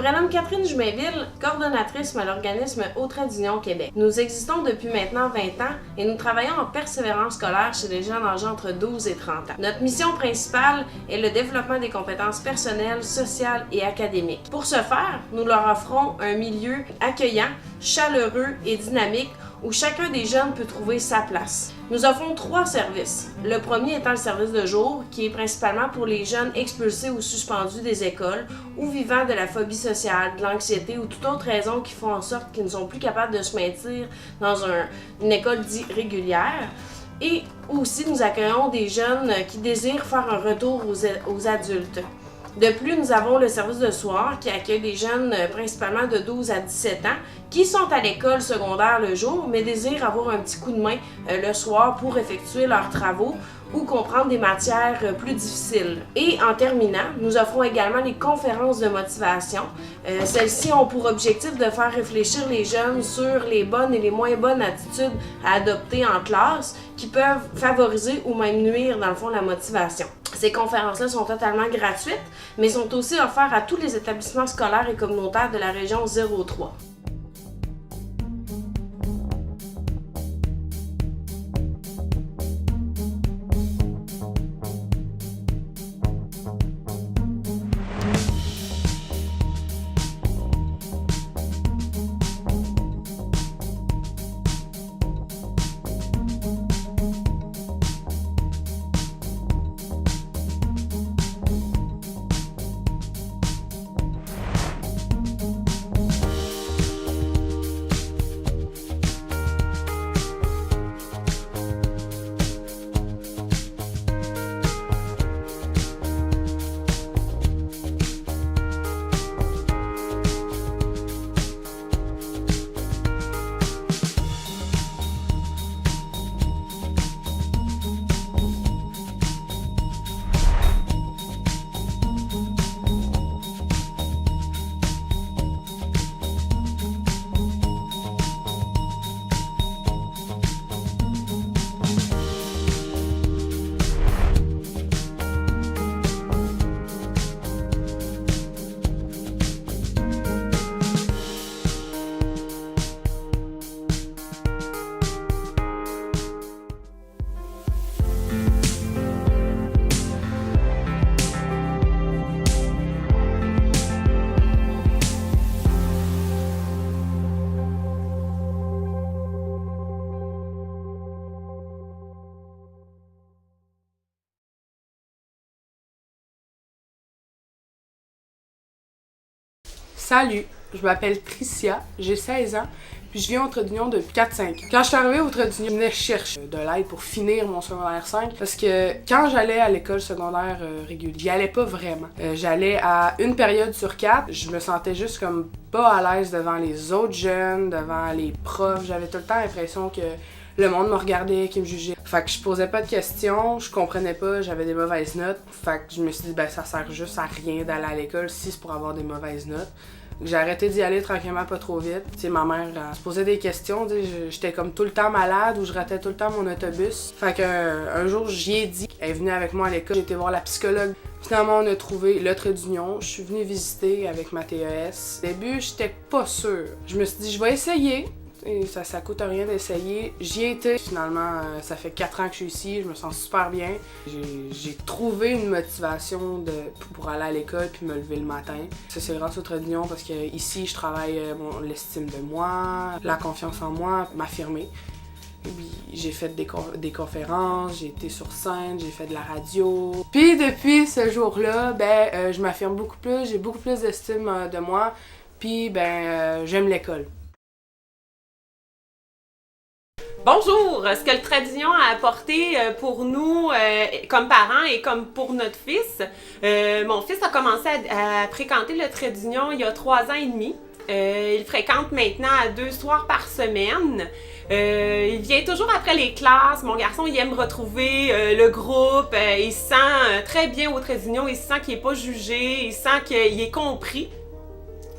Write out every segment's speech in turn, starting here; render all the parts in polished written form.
prénomme Catherine Jumainville, coordonnatrice à l'organisme Au Trait d'Union Québec. Nous existons depuis maintenant 20 ans et nous travaillons en persévérance scolaire chez les jeunes âgés entre 12 et 30 ans. Notre mission principale est le développement des compétences personnelles, sociales et académiques. Pour ce faire, nous leur offrons un milieu accueillant, chaleureux et dynamique où chacun des jeunes peut trouver sa place. Nous offrons 3 services. Le premier étant le service de jour, qui est principalement pour les jeunes expulsés ou suspendus des écoles ou vivant de la phobie sociale, de l'anxiété ou toute autre raison qui font en sorte qu'ils ne sont plus capables de se maintenir dans une école dite régulière. Et aussi, nous accueillons des jeunes qui désirent faire un retour aux adultes. De plus, nous avons le service de soir qui accueille des jeunes principalement de 12 à 17 ans qui sont à l'école secondaire le jour mais désirent avoir un petit coup de main le soir pour effectuer leurs travaux ou comprendre des matières plus difficiles. Et en terminant, nous offrons également les conférences de motivation. Celles-ci ont pour objectif de faire réfléchir les jeunes sur les bonnes et les moins bonnes attitudes à adopter en classe qui peuvent favoriser ou même nuire dans le fond la motivation. Ces conférences-là sont totalement gratuites, mais sont aussi offertes à tous les établissements scolaires et communautaires de la région 03. Salut, je m'appelle Tricia, j'ai 16 ans, puis je viens au Trait d'Union depuis 4-5 ans. Quand je suis arrivée au Trait d'Union, je venais chercher de l'aide pour finir mon secondaire 5, parce que quand j'allais à l'école secondaire régulière, j'y allais pas vraiment. J'allais à une période sur 4, je me sentais juste comme pas à l'aise devant les autres jeunes, devant les profs, j'avais tout le temps l'impression que le monde me regardait, qu'il me jugeait. Fait que je posais pas de questions, je comprenais pas, j'avais des mauvaises notes. Fait que je me suis dit, ben ça sert juste à rien d'aller à l'école si c'est pour avoir des mauvaises notes. J'ai arrêté d'y aller tranquillement, pas trop vite. T'sais, ma mère elle se posait des questions, j'étais comme tout le temps malade ou je ratais tout le temps mon autobus. Fait qu'un jour, j'y ai dit, elle est venue avec moi à l'école, j'ai été voir la psychologue. Finalement, on a trouvé le Trait d'Union, je suis venue visiter avec ma TES. Au début, j'étais pas sûre. Je me suis dit, je vais essayer. Et ça coûte rien d'essayer. J'y ai été. Finalement, ça fait 4 ans que je suis ici, je me sens super bien. J'ai trouvé une motivation pour aller à l'école puis me lever le matin. Ça, c'est grâce au Trait d'Union parce que ici, je travaille l'estime de moi, la confiance en moi, m'affirmer. Puis j'ai fait des conférences, j'ai été sur scène, j'ai fait de la radio. Puis depuis ce jour-là, je m'affirme beaucoup plus, j'ai beaucoup plus d'estime de moi. Puis j'aime l'école. Bonjour! Ce que le Trait d'Union a apporté pour nous comme parents et comme pour notre fils. Mon fils a commencé à fréquenter le Trait d'Union il y a 3 ans et demi. Il fréquente maintenant à 2 soirs par semaine. Il vient toujours après les classes. Mon garçon, il aime retrouver le groupe. Il se sent très bien au Trait d'Union. Il se sent qu'il n'est pas jugé. Il sent qu'il est compris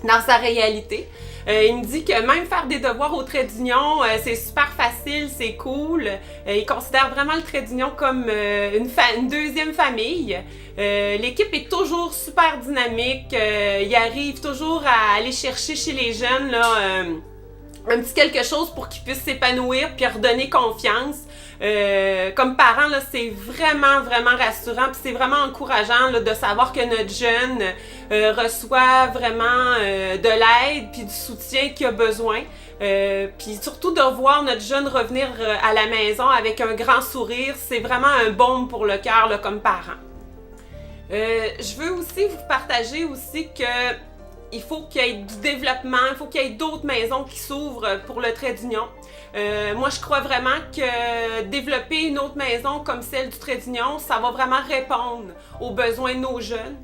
dans sa réalité. Il me dit que même faire des devoirs au trait d'union, c'est super facile, c'est cool. Il considère vraiment le trait d'union comme une deuxième famille. L'équipe est toujours super dynamique. Il arrive toujours à aller chercher chez les jeunes là, un petit quelque chose pour qu'ils puissent s'épanouir puis redonner confiance. Comme parents, là, c'est vraiment, vraiment rassurant puis c'est vraiment encourageant là, de savoir que notre jeune reçoit vraiment de l'aide puis du soutien qu'il a besoin. Puis surtout de voir notre jeune revenir à la maison avec un grand sourire, c'est vraiment un baume pour le cœur là, comme parent. Je veux aussi vous partager aussi que il faut qu'il y ait du développement, il faut qu'il y ait d'autres maisons qui s'ouvrent pour le trait d'union. Moi, je crois vraiment que développer une autre maison comme celle du trait d'union, ça va vraiment répondre aux besoins de nos jeunes.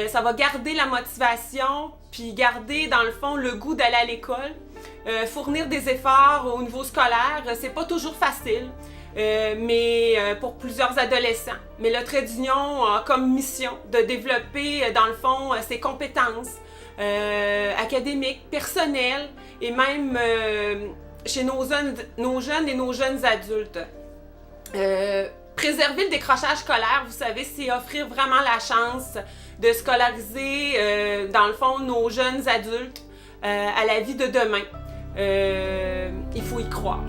Ça va garder la motivation, puis garder, dans le fond, le goût d'aller à l'école. Fournir des efforts au niveau scolaire, c'est pas toujours facile. Mais pour plusieurs adolescents. Mais le trait d'union a comme mission de développer, dans le fond, ses compétences académiques, personnelles et même chez nos jeunes et nos jeunes adultes. Préserver le décrochage scolaire, vous savez, c'est offrir vraiment la chance de scolariser, dans le fond, nos jeunes adultes à la vie de demain. Il faut y croire.